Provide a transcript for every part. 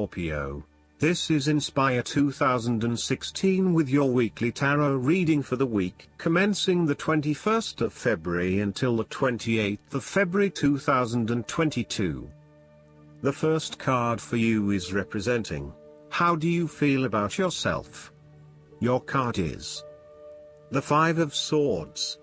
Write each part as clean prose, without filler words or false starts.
Scorpio. This is Inspire 2016 with your weekly tarot reading for the week commencing the 21st of February until the 28th of February 2022. The first card for you is representing, how do you feel about yourself? Your card is the Five of Swords.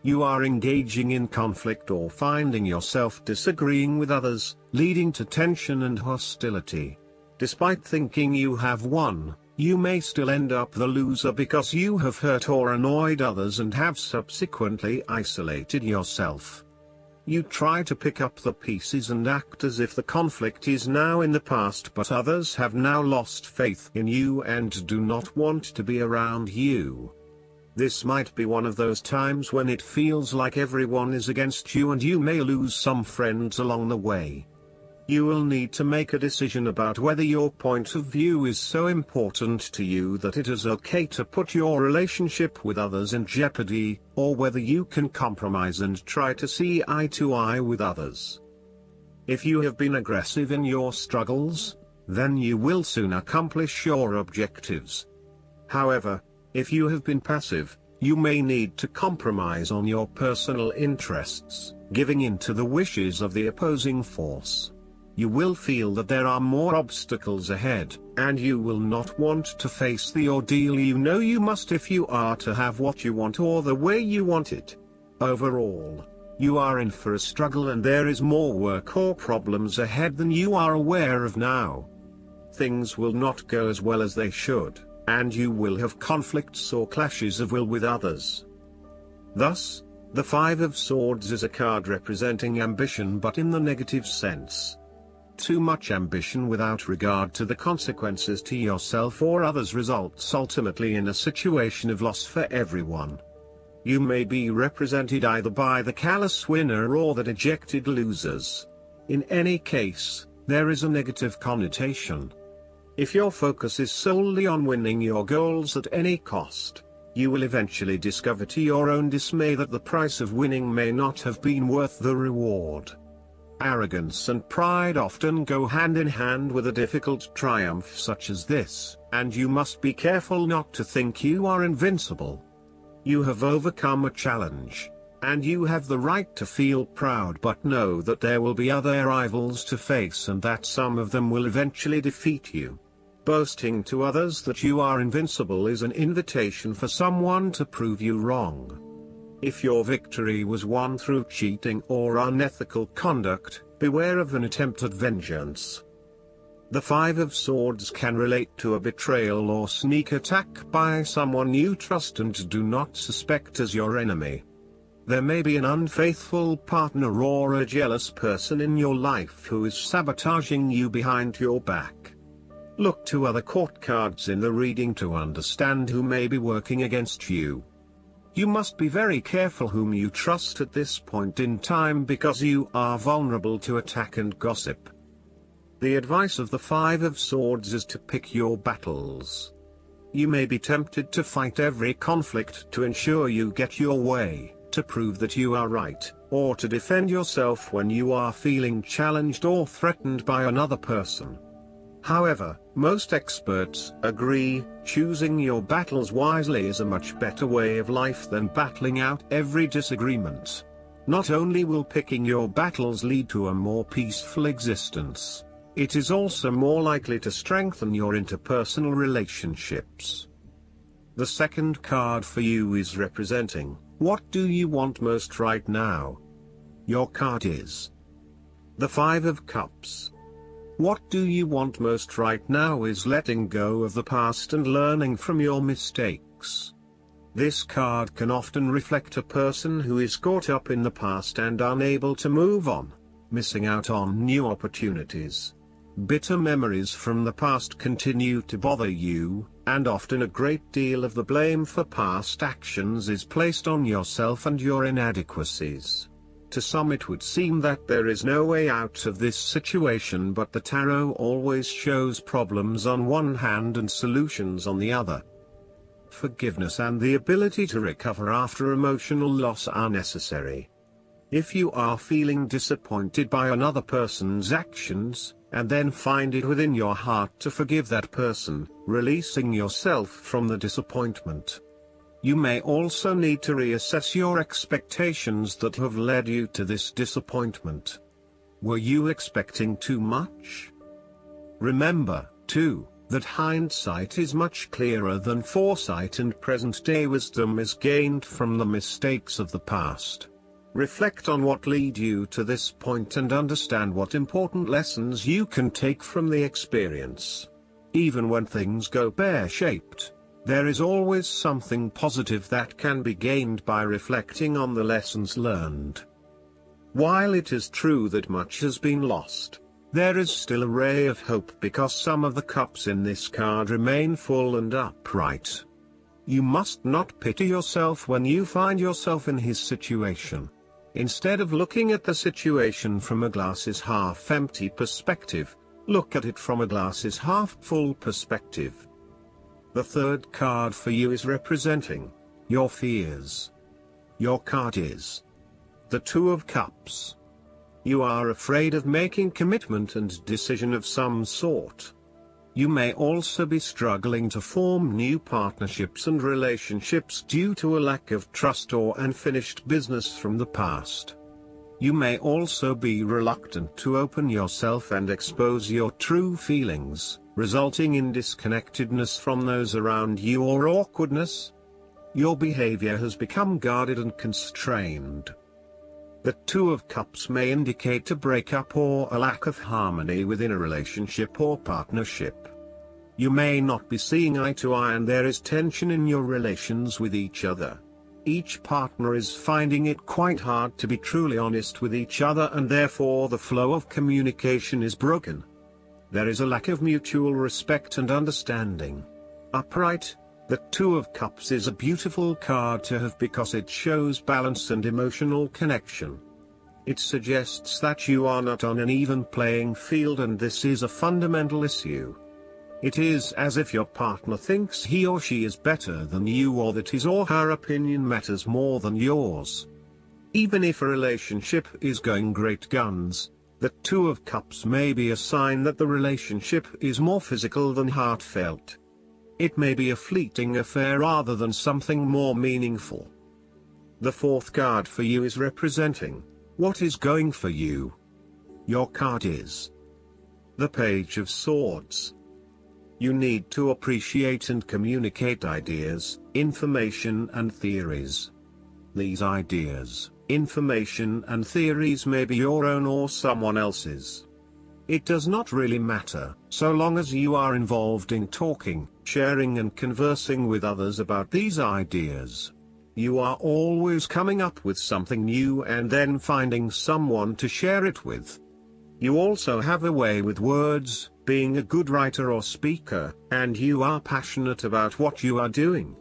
You are engaging in conflict or finding yourself disagreeing with others, leading to tension and hostility. Despite thinking you have won, you may still end up the loser because you have hurt or annoyed others and have subsequently isolated yourself. You try to pick up the pieces and act as if the conflict is now in the past, but others have now lost faith in you and do not want to be around you. This might be one of those times when it feels like everyone is against you and you may lose some friends along the way. You will need to make a decision about whether your point of view is so important to you that it is okay to put your relationship with others in jeopardy, or whether you can compromise and try to see eye to eye with others. If you have been aggressive in your struggles, then you will soon accomplish your objectives. However, if you have been passive, you may need to compromise on your personal interests, giving in to the wishes of the opposing force. You will feel that there are more obstacles ahead, and you will not want to face the ordeal you know you must if you are to have what you want or the way you want it. Overall, you are in for a struggle and there is more work or problems ahead than you are aware of now. Things will not go as well as they should, and you will have conflicts or clashes of will with others. Thus, the Five of Swords is a card representing ambition but in the negative sense. Too much ambition without regard to the consequences to yourself or others results ultimately in a situation of loss for everyone. You may be represented either by the callous winner or the dejected losers. In any case, there is a negative connotation. If your focus is solely on winning your goals at any cost, you will eventually discover to your own dismay that the price of winning may not have been worth the reward. Arrogance and pride often go hand in hand with a difficult triumph such as this, and you must be careful not to think you are invincible. You have overcome a challenge, and you have the right to feel proud, but know that there will be other rivals to face and that some of them will eventually defeat you. Boasting to others that you are invincible is an invitation for someone to prove you wrong. If your victory was won through cheating or unethical conduct, beware of an attempt at vengeance. The Five of Swords can relate to a betrayal or sneak attack by someone you trust and do not suspect as your enemy. There may be an unfaithful partner or a jealous person in your life who is sabotaging you behind your back. Look to other court cards in the reading to understand who may be working against you. You must be very careful whom you trust at this point in time because you are vulnerable to attack and gossip. The advice of the Five of Swords is to pick your battles. You may be tempted to fight every conflict to ensure you get your way, to prove that you are right, or to defend yourself when you are feeling challenged or threatened by another person. However, most experts agree, choosing your battles wisely is a much better way of life than battling out every disagreement. Not only will picking your battles lead to a more peaceful existence, it is also more likely to strengthen your interpersonal relationships. The second card for you is representing, what do you want most right now? Your card is the Five of Cups. What do you want most right now is letting go of the past and learning from your mistakes. This card can often reflect a person who is caught up in the past and unable to move on, missing out on new opportunities. Bitter memories from the past continue to bother you, and often a great deal of the blame for past actions is placed on yourself and your inadequacies. To some it would seem that there is no way out of this situation, but the tarot always shows problems on one hand and solutions on the other. Forgiveness and the ability to recover after emotional loss are necessary. If you are feeling disappointed by another person's actions, and then find it within your heart to forgive that person, releasing yourself from the disappointment. You may also need to reassess your expectations that have led you to this disappointment. Were you expecting too much? Remember, too, that hindsight is much clearer than foresight, and present-day wisdom is gained from the mistakes of the past. Reflect on what led you to this point and understand what important lessons you can take from the experience. Even when things go pear-shaped, there is always something positive that can be gained by reflecting on the lessons learned. While it is true that much has been lost, there is still a ray of hope, because some of the cups in this card remain full and upright. You must not pity yourself when you find yourself in his situation. Instead of looking at the situation from a glass half empty perspective, look at it from a glass half full perspective. The third card for you is representing your fears. Your card is the Two of Cups. You are afraid of making commitment and decision of some sort. You may also be struggling to form new partnerships and relationships due to a lack of trust or unfinished business from the past. You may also be reluctant to open yourself and expose your true feelings, resulting in disconnectedness from those around you or awkwardness. Your behavior has become guarded and constrained. The Two of Cups may indicate a breakup or a lack of harmony within a relationship or partnership. You may not be seeing eye to eye, and there is tension in your relations with each other. Each partner is finding it quite hard to be truly honest with each other, and therefore the flow of communication is broken. There is a lack of mutual respect and understanding. Upright, the Two of Cups is a beautiful card to have because it shows balance and emotional connection. It suggests that you are not on an even playing field, and this is a fundamental issue. It is as if your partner thinks he or she is better than you, or that his or her opinion matters more than yours. Even if a relationship is going great guns, the Two of Cups may be a sign that the relationship is more physical than heartfelt. It may be a fleeting affair rather than something more meaningful. The fourth card for you is representing what is going for you. Your card is the Page of Swords. You need to appreciate and communicate ideas, information and theories. These ideas, information and theories may be your own or someone else's. It does not really matter, so long as you are involved in talking, sharing and conversing with others about these ideas. You are always coming up with something new and then finding someone to share it with. You also have a way with words, being a good writer or speaker, and you are passionate about what you are doing.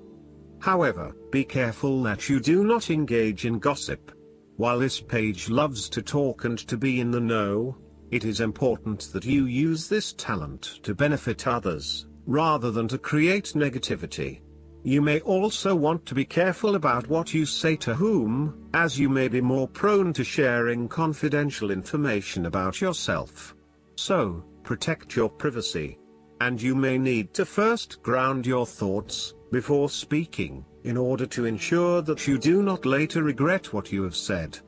However, be careful that you do not engage in gossip. While this page loves to talk and to be in the know, it is important that you use this talent to benefit others, rather than to create negativity. You may also want to be careful about what you say to whom, as you may be more prone to sharing confidential information about yourself. So, protect your privacy. And you may need to first ground your thoughts, before speaking, in order to ensure that you do not later regret what you have said.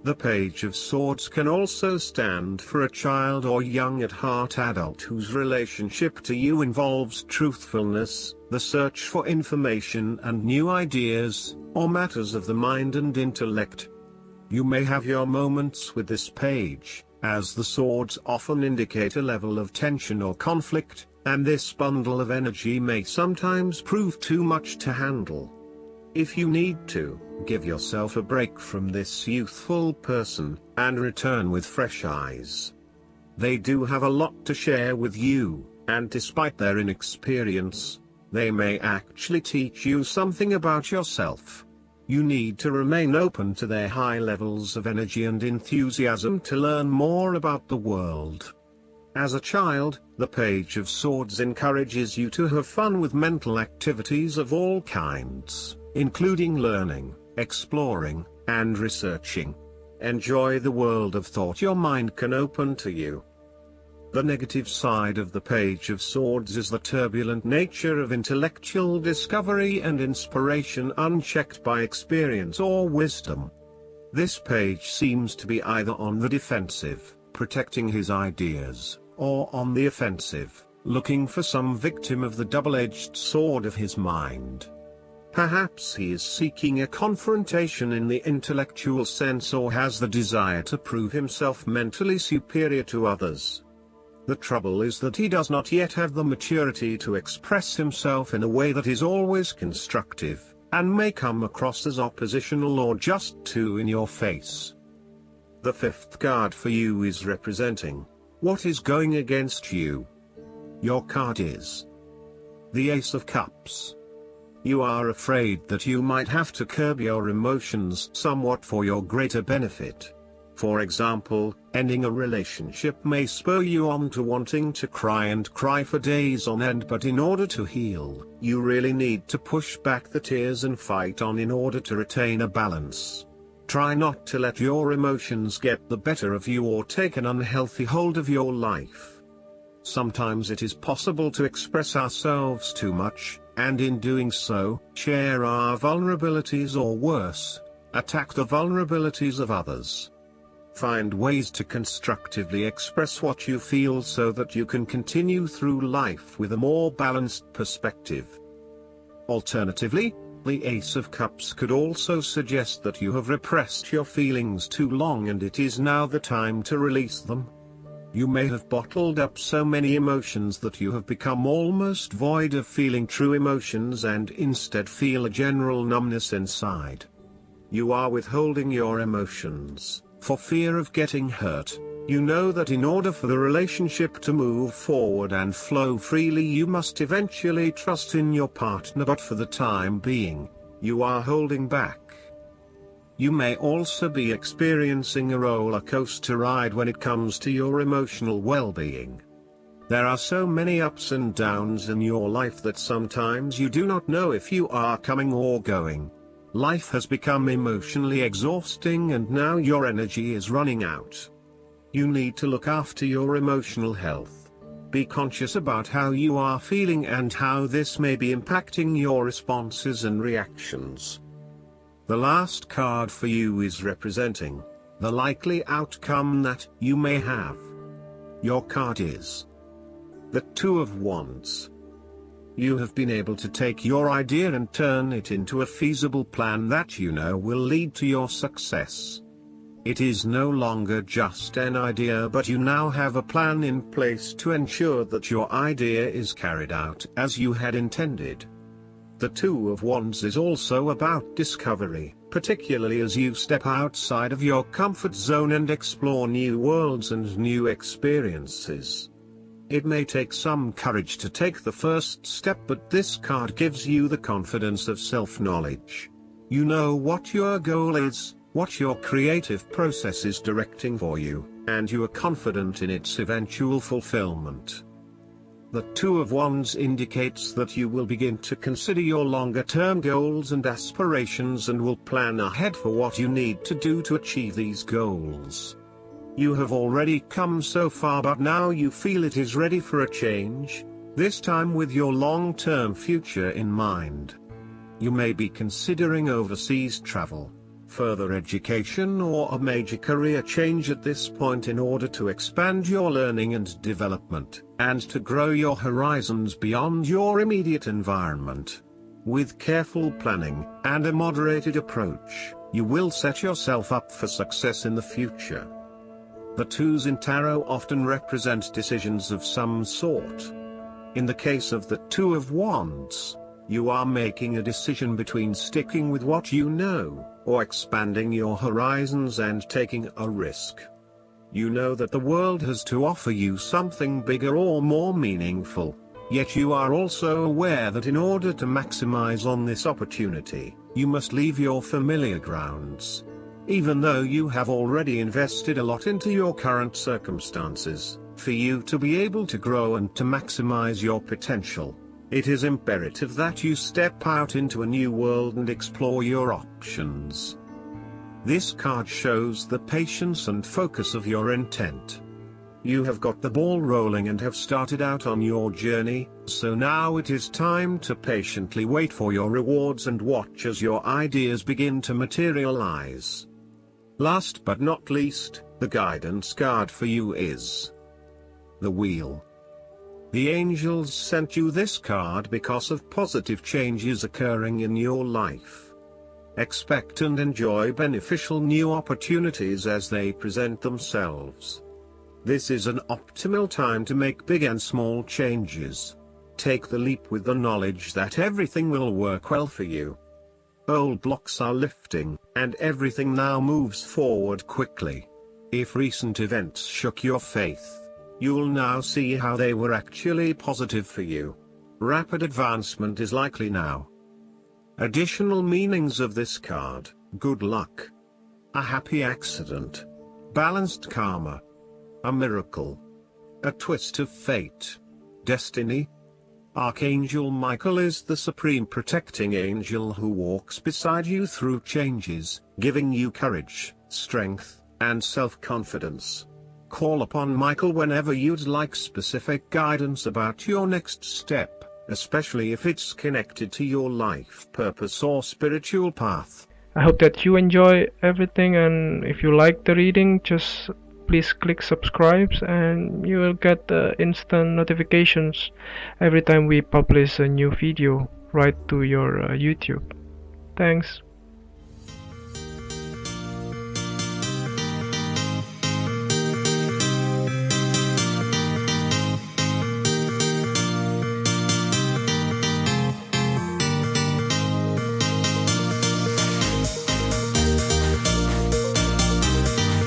The Page of Swords can also stand for a child or young at heart adult whose relationship to you involves truthfulness, the search for information and new ideas, or matters of the mind and intellect. You may have your moments with this page, as the swords often indicate a level of tension or conflict, and this bundle of energy may sometimes prove too much to handle. If you need to, give yourself a break from this youthful person, and return with fresh eyes. They do have a lot to share with you, and despite their inexperience, they may actually teach you something about yourself. You need to remain open to their high levels of energy and enthusiasm to learn more about the world. As a child, the Page of Swords encourages you to have fun with mental activities of all kinds, including learning, exploring, and researching. Enjoy the world of thought your mind can open to you. The negative side of the Page of Swords is the turbulent nature of intellectual discovery and inspiration unchecked by experience or wisdom. This page seems to be either on the defensive, protecting his ideas, or on the offensive, looking for some victim of the double-edged sword of his mind. Perhaps he is seeking a confrontation in the intellectual sense or has the desire to prove himself mentally superior to others. The trouble is that he does not yet have the maturity to express himself in a way that is always constructive, and may come across as oppositional or just too in your face. The fifth card for you is representing what is going against you. Your card is the Ace of Cups. You are afraid that you might have to curb your emotions somewhat for your greater benefit. For example, ending a relationship may spur you on to wanting to cry for days on end, but in order to heal, you really need to push back the tears and fight on in order to retain a balance. Try not to let your emotions get the better of you or take an unhealthy hold of your life. Sometimes it is possible to express ourselves too much, and in doing so, share our vulnerabilities or worse, attack the vulnerabilities of others. Find ways to constructively express what you feel so that you can continue through life with a more balanced perspective. Alternatively, the Ace of Cups could also suggest that you have repressed your feelings too long and it is now the time to release them. You may have bottled up so many emotions that you have become almost void of feeling true emotions and instead feel a general numbness inside. You are withholding your emotions for fear of getting hurt. You know that in order for the relationship to move forward and flow freely, you must eventually trust in your partner, but for the time being, you are holding back. You may also be experiencing a roller coaster ride when it comes to your emotional well-being. There are so many ups and downs in your life that sometimes you do not know if you are coming or going. Life has become emotionally exhausting and now your energy is running out. You need to look after your emotional health. Be conscious about how you are feeling and how this may be impacting your responses and reactions. The last card for you is representing the likely outcome that you may have. Your card is the Two of Wands. You have been able to take your idea and turn it into a feasible plan that you know will lead to your success. It is no longer just an idea, but you now have a plan in place to ensure that your idea is carried out as you had intended. The Two of Wands is also about discovery, particularly as you step outside of your comfort zone and explore new worlds and new experiences. It may take some courage to take the first step, but this card gives you the confidence of self-knowledge. You know what your goal is, what your creative process is directing for you, and you are confident in its eventual fulfillment. The Two of Wands indicates that you will begin to consider your longer-term goals and aspirations and will plan ahead for what you need to do to achieve these goals. You have already come so far, but now you feel it is ready for a change, this time with your long-term future in mind. You may be considering overseas travel, further education or a major career change at this point in order to expand your learning and development, and to grow your horizons beyond your immediate environment. With careful planning and a moderated approach, you will set yourself up for success in the future. The twos in tarot often represent decisions of some sort. In the case of the Two of Wands, you are making a decision between sticking with what you know, or expanding your horizons and taking a risk. You know that the world has to offer you something bigger or more meaningful, yet you are also aware that in order to maximize on this opportunity, you must leave your familiar grounds. Even though you have already invested a lot into your current circumstances, for you to be able to grow and to maximize your potential, it is imperative that you step out into a new world and explore your options. This card shows the patience and focus of your intent. You have got the ball rolling and have started out on your journey, so now it is time to patiently wait for your rewards and watch as your ideas begin to materialize. Last but not least, the guidance card for you is the Wheel. The angels sent you this card because of positive changes occurring in your life. Expect and enjoy beneficial new opportunities as they present themselves. This is an optimal time to make big and small changes. Take the leap with the knowledge that everything will work well for you. Old blocks are lifting, and everything now moves forward quickly. If recent events shook your faith, you'll now see how they were actually positive for you. Rapid advancement is likely now. Additional meanings of this card: good luck, a happy accident, balanced karma, a miracle, a twist of fate, destiny. Archangel Michael is the supreme protecting angel who walks beside you through changes, giving you courage, strength, and self-confidence. Call upon Michael whenever you'd like specific guidance about your next step, especially if it's connected to your life purpose or spiritual path. I hope that you enjoy everything, and if you like the reading, just please click subscribe and you will get instant notifications every time we publish a new video right to your YouTube. Thanks.